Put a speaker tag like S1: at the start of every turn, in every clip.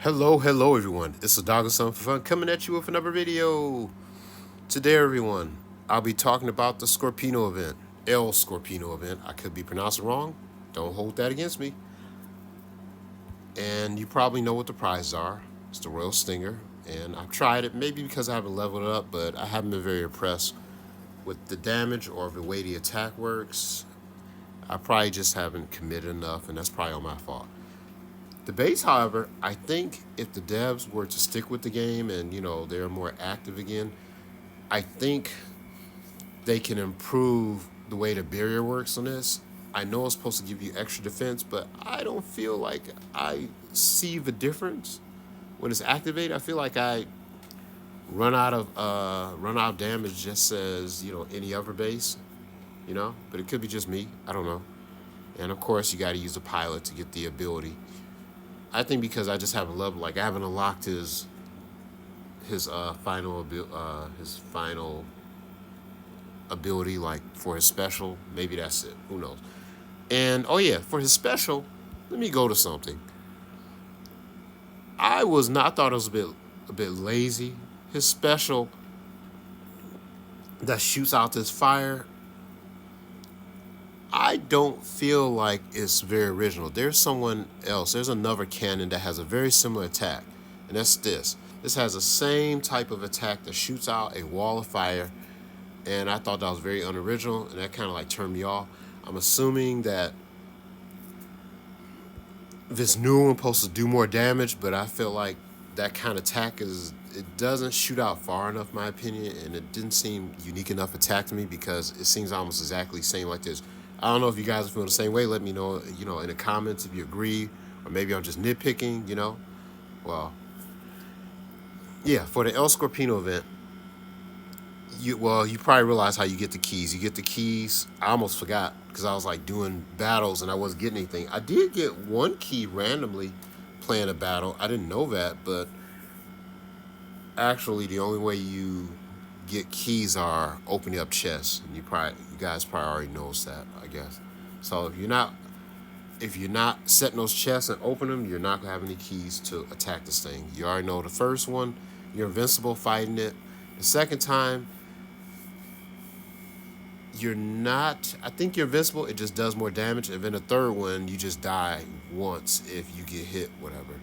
S1: Hello everyone. It's the Dog and Son for Fun coming at you with another video. Today everyone, I'll be talking about the Scorpiono event. El Scorpiono event. I could be pronouncing wrong. Don't hold that against me. And you probably know what the prizes are. It's the Royal Stinger. And I've tried it, maybe because I haven't leveled it up, but I haven't been very impressed with the damage or the way the attack works. I probably just haven't committed enough, and that's probably all my fault. The base, however, I think if the devs were to stick with the game and they're more active again, I think they can improve the way the barrier works on this. I know it's supposed to give you extra defense, but I don't feel like I see the difference when it's activated. I feel like I run out of damage just as any other base, but it could be just me. I don't know. And of course, you got to use a pilot to get the ability. I think because I just haven't leveled, like I haven't unlocked his final ability, like for his special. Maybe that's it. Who knows? And oh yeah, for his special, let me go to something. I thought it was a bit lazy. His special that shoots out this fire, I don't feel like it's very original. There's someone else. There's another cannon that has a very similar attack, and that's this. This has the same type of attack that shoots out a wall of fire, and I thought that was very unoriginal, and that kind of like turned me off. I'm assuming that this new one supposed to do more damage, but I feel like that kind of attack it doesn't shoot out far enough, in my opinion, and it didn't seem unique enough attack to me because it seems almost exactly the same like this. I don't know if you guys are feeling the same way. Let me know, in the comments if you agree, or maybe I'm just nitpicking. Well, yeah, for the El Scorpino event, you probably realize how you get the keys. You get the keys. I almost forgot because I was like doing battles and I wasn't getting anything. I did get one key randomly playing a battle. I didn't know that, but actually the only way you get keys are opening up chests. And you guys probably already knows that, I guess. So if you're not setting those chests and open them, you're not gonna have any keys to attack this thing. You already know the first one, you're invincible fighting it. The second time, you're not. I think you're invincible. It just does more damage. And then the third one, you just die once if you get hit, whatever.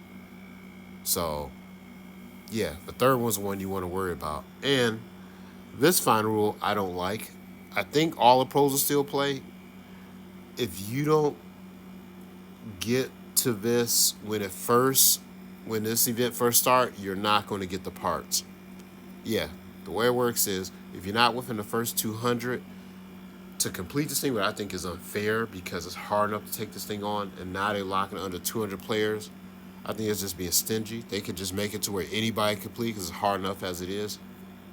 S1: So yeah, the third one's the one you want to worry about. And this final rule, I don't like. I think all the pros will still play. If you don't get to this when this event first start, you're not going to get the parts. Yeah, the way it works is if you're not within the first 200 to complete this thing, what I think is unfair because it's hard enough to take this thing on, and now they're locking under 200 players. I think it's just being stingy. They could just make it to where anybody can complete because it's hard enough as it is.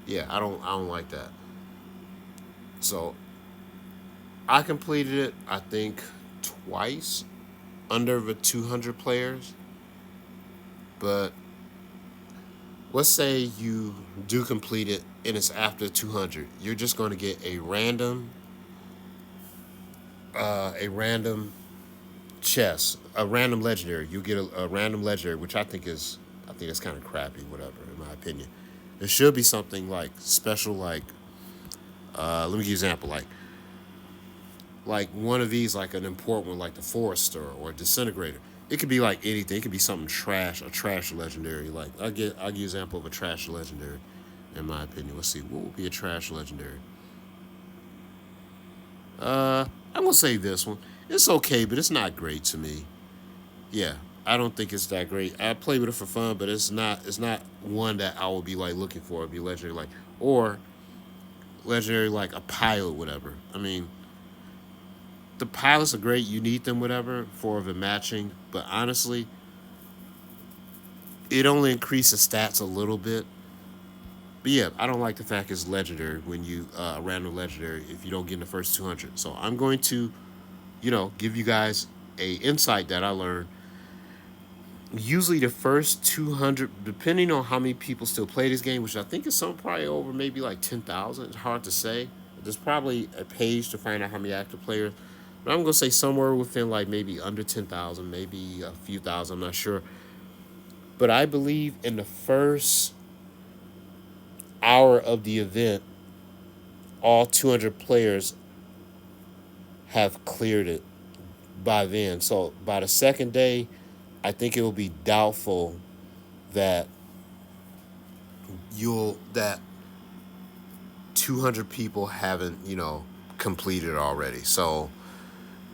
S1: Yeah, I don't like that. So I completed it, I think, twice under the 200 players. But let's say you do complete it and it's after 200. You're just going to get a random chest, a random legendary. You get a random legendary, which I think that's kind of crappy, whatever, in my opinion. There should be something like special, like let me give you an example, like one of these, like an important one, like the Forester or Disintegrator. It could be like anything. It could be something trash, a trash legendary. Like I'll give you an example of a trash legendary, in my opinion. Let's see, what would be a trash legendary? I'm gonna say this one. It's okay, but it's not great to me. Yeah, I don't think it's that great. I play with it for fun, but it's not one that I would be like looking for. It'd be legendary, like, or legendary like a pilot, whatever. I mean, the pilots are great. You need them, whatever, for the matching. But honestly, it only increases stats a little bit. But yeah, I don't like the fact it's legendary when you random legendary if you don't get in the first 200. So I'm going to, give you guys a insight that I learned. Usually the first 200, depending on how many people still play this game, which I think is some probably over maybe like 10,000. It's hard to say. There's probably a page to find out how many active players. But I'm going to say somewhere within like maybe under 10,000, maybe a few thousand. I'm not sure. But I believe in the first hour of the event, all 200 players have cleared it by then. So by the second day, I think it will be doubtful that that 200 people haven't, completed already. So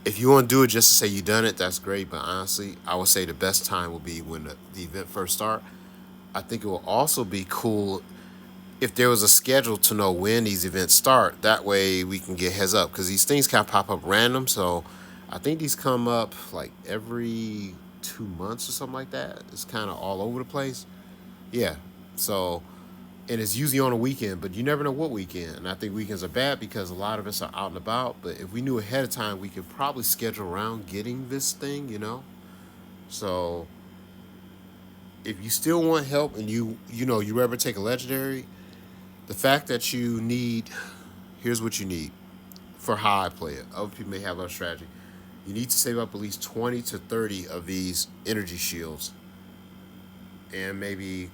S1: if you want to do it just to say you done it, that's great. But honestly, I would say the best time will be when the event first start. I think it will also be cool if there was a schedule to know when these events start. That way we can get heads up because these things kind of pop up random. So I think these come up like every 2 months or something like that. It's kind of all over the place. Yeah. So and it's usually on a weekend, but you never know what weekend. And I think weekends are bad because a lot of us are out and about. But if we knew ahead of time, we could probably schedule around getting this thing. So if you still want help and you ever take a legendary, the fact that you need, here's what you need for how I play it. Other people may have other strategy. You need to save up at least 20 to 30 of these energy shields, and maybe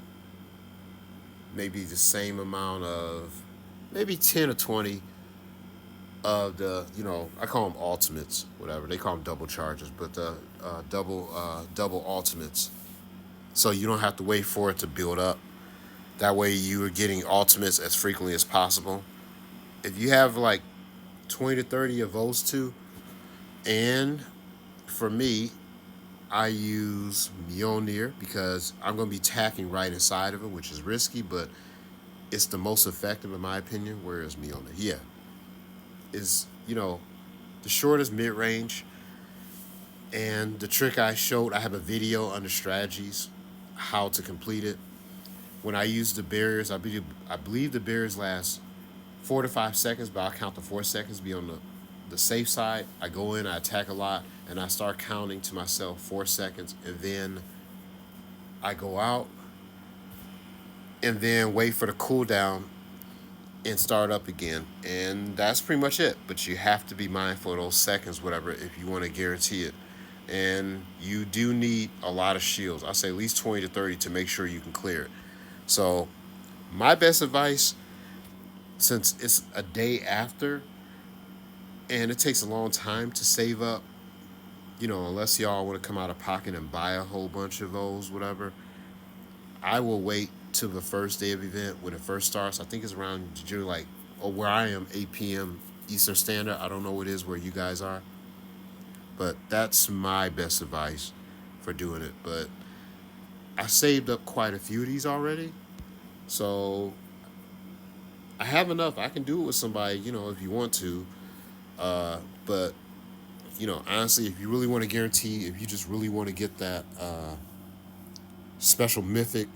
S1: the same amount of maybe 10 or 20 of the I call them ultimates, whatever they call them, double charges, but the double ultimates. So you don't have to wait for it to build up. That way you are getting ultimates as frequently as possible. If you have like 20 to 30 of those two, and for me, I use Mjolnir because I'm going to be tacking right inside of it, which is risky, but it's the most effective in my opinion. Whereas Mjolnir, yeah, is the shortest mid range. And the trick I showed, I have a video under strategies how to complete it. When I use the barriers, I believe the barriers last 4 to 5 seconds, but I'll count the 4 seconds, be on the safe side. I go in, I attack a lot, and I start counting to myself 4 seconds, and then I go out, and then wait for the cooldown and start up again. And that's pretty much it. But you have to be mindful of those seconds, whatever, if you want to guarantee it. And you do need a lot of shields. I say at least 20 to 30 to make sure you can clear it. So my best advice, since it's a day after and it takes a long time to save up, unless y'all want to come out of pocket and buy a whole bunch of those, whatever, I will wait till the first day of event when it first starts. I think it's around like, where I am, 8 p.m. Eastern Standard. I don't know what it is where you guys are, but that's my best advice for doing it. But I saved up quite a few of these already, so I have enough. I can do it with somebody, if you want to. But honestly, if you really want to guarantee, if you just really want to get that special mythic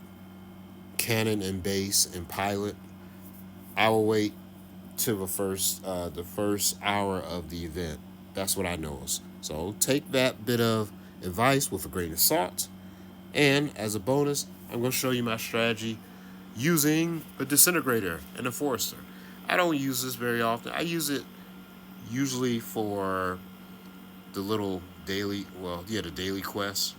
S1: cannon and base and pilot, I will wait till the first hour of the event. That's what I know. So take that bit of advice with a grain of salt. And as a bonus, I'm going to show you my strategy using a disintegrator and a forester. I don't use this very often. I use it usually for the little daily, the daily quests.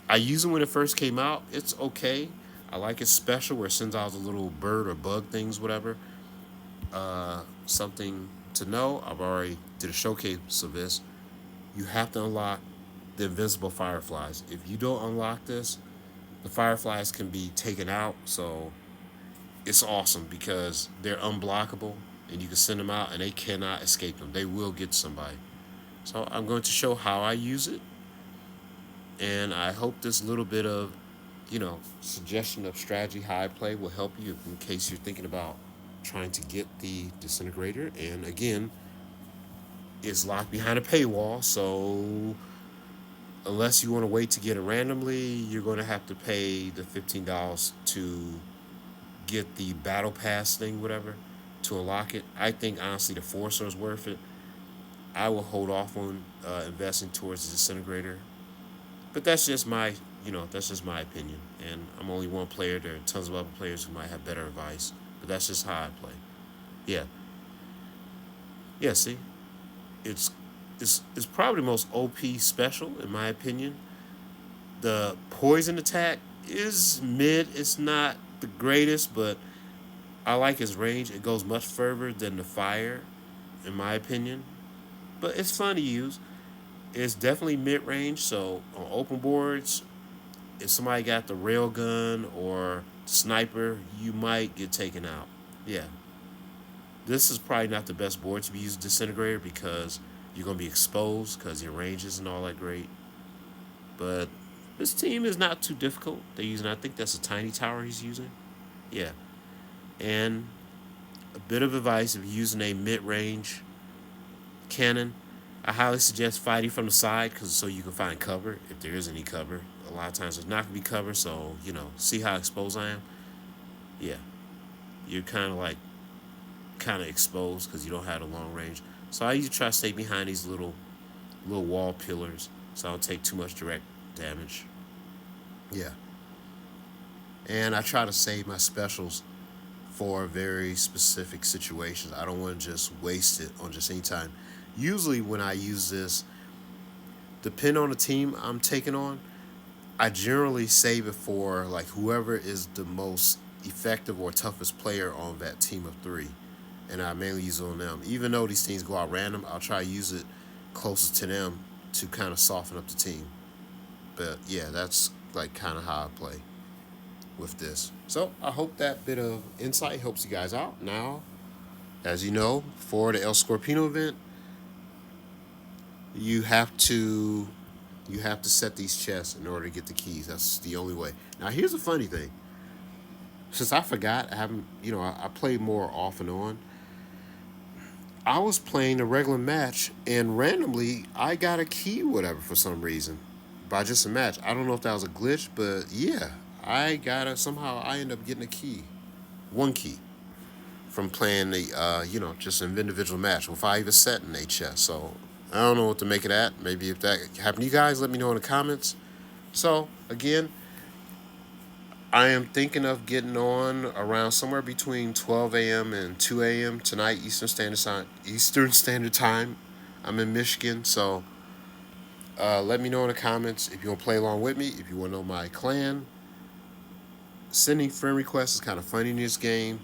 S1: I used it when it first came out. It's okay. I like it special where it sends out the little bird or bug things, whatever. Something to know. I've already did a showcase of this. You have to unlock the invincible fireflies. If you don't unlock this, the fireflies can be taken out. So it's awesome because they're unblockable and you can send them out and they cannot escape them. They will get somebody. So I'm going to show how I use it. And I hope this little bit of, suggestion of strategy, how I play, will help you in case you're thinking about trying to get the disintegrator. And again, it's locked behind a paywall. So unless you want to wait to get it randomly, you're going to have to pay the $15 to get the battle pass thing, whatever, to unlock it. I think honestly the Forcer is worth it. I will hold off on investing towards the disintegrator, but that's just my opinion. And I'm only one player. There are tons of other players who might have better advice, but that's just how I play. Yeah, yeah. See, it's it's probably the most OP special in my opinion. The poison attack is mid. It's not the greatest, but I like his range. It goes much further than the fire, in my opinion. But it's fun to use. It's definitely mid range. So on open boards, if somebody got the railgun or sniper, you might get taken out. Yeah, this is probably not the best board to be using disintegrator because you're gonna be exposed because your range isn't all that great. But this team is not too difficult. They're using, I think that's a tiny tower he's using. Yeah, and a bit of advice: if you're using a mid-range cannon, I highly suggest fighting from the side because so you can find cover if there is any cover. A lot of times there's not gonna be cover, so see how exposed I am. Yeah, you're kind of exposed because you don't have a long range. So I usually try to stay behind these little wall pillars, so I don't take too much direct damage. Yeah, and I try to save my specials for very specific situations. I don't want to just waste it on just any time. Usually, when I use this, depending on the team I'm taking on, I generally save it for like whoever is the most effective or toughest player on that team of three, and I mainly use it on them. Even though these things go out random, I'll try to use it closest to them to kind of soften up the team. But yeah, that's like kind of how I play with this. So I hope that bit of insight helps you guys out. Now, as you know, for the El Scorpino event, you have to you have to set these chests in order to get the keys. That's the only way. Now, here's a funny thing. Since I forgot, I haven't, I play more off and on. I was playing a regular match, and randomly, I got a key, whatever, for some reason, by just a match. I don't know if that was a glitch, but yeah, somehow I end up getting a key, one key, from playing just an individual match with 5 set in a chest. So I don't know what to make of that. Maybe if that happened to you guys, let me know in the comments. So again, I am thinking of getting on around somewhere between 12 a.m. and 2 a.m. tonight, Eastern Standard Time. I'm in Michigan, so let me know in the comments if you want to play along with me. If you want to know my clan, sending friend requests is kind of funny in this game.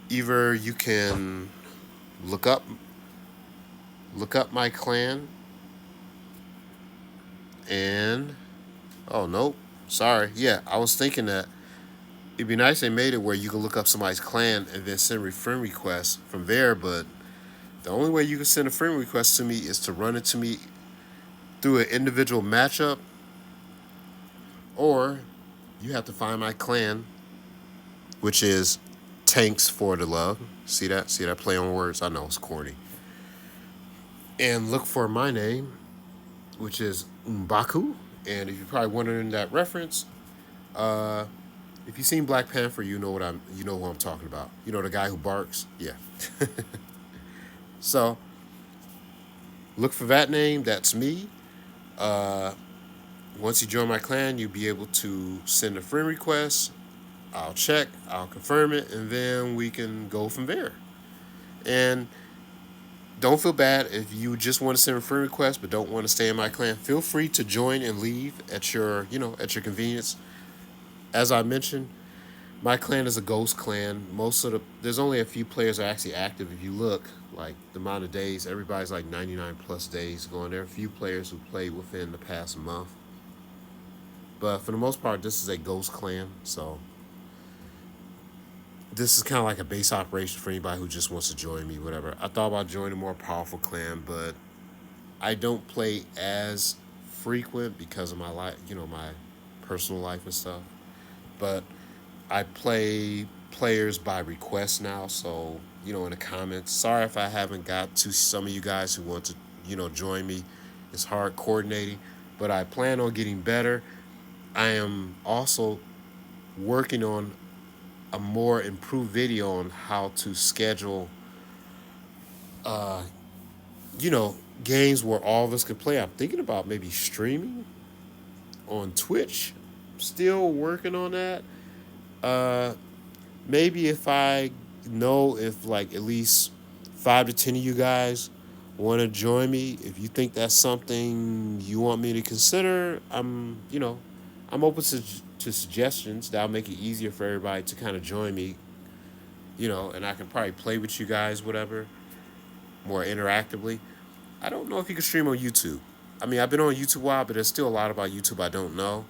S1: Either you can look up my clan and oh nope, sorry. Yeah, I was thinking that it'd be nice they made it where you can look up somebody's clan and then send a friend request from there, but the only way you can send a friend request to me is to run into me through an individual matchup, or you have to find my clan, which is Tanks for the Love. See that? See that play on words? I know it's corny. And look for my name, which is M'Baku. And if you're probably wondering that reference, if you've seen Black Panther, you know who I'm talking about. You know the guy who barks? Yeah. So look for that name. That's me. Uh, Once you join my clan, you'll be able to send a friend request. I'll check, I'll confirm it, and then we can go from there. And don't feel bad if you just want to send a friend request but don't want to stay in my clan. Feel free to join and leave at your convenience. As I mentioned, my clan is a ghost clan. There's only a few players that are actually active. If you look, like the amount of days, everybody's like 99 plus days going. There are a few players who played within the past month. But for the most part, this is a ghost clan. So this is kind of like a base operation for anybody who just wants to join me, whatever. I thought about joining a more powerful clan, but I don't play as frequent because of my life, my personal life and stuff. But I play players by request now, so in the comments. Sorry if I haven't got to some of you guys who want to, join me. It's hard coordinating, but I plan on getting better. I am also working on a more improved video on how to schedule, uh, games where all of us can play. I'm thinking about maybe streaming on Twitch. Still working on that. Uh, Maybe if I know if like at least 5 to 10 of you guys want to join me, if you think that's something you want me to consider, I'm open to suggestions that'll make it easier for everybody to kind of join me, and I can probably play with you guys, whatever, more interactively. I don't know if you can stream on YouTube. I mean, I've been on YouTube a while, but there's still a lot about YouTube I don't know.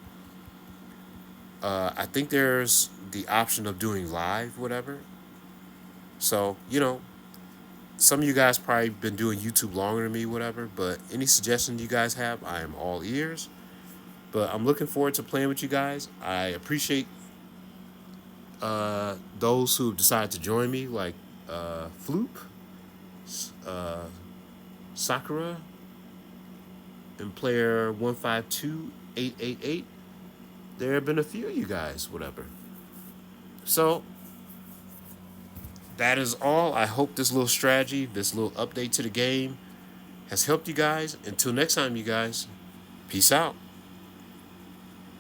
S1: I think there's the option of doing live, whatever. So, some of you guys probably been doing YouTube longer than me, whatever. But any suggestions you guys have, I am all ears. But I'm looking forward to playing with you guys. I appreciate those who have decided to join me, like Floop, uh, Sakura, and player 152888. There have been a few of you guys, whatever. So that is all. I hope this little strategy, this little update to the game has helped you guys. Until next time, you guys, peace out.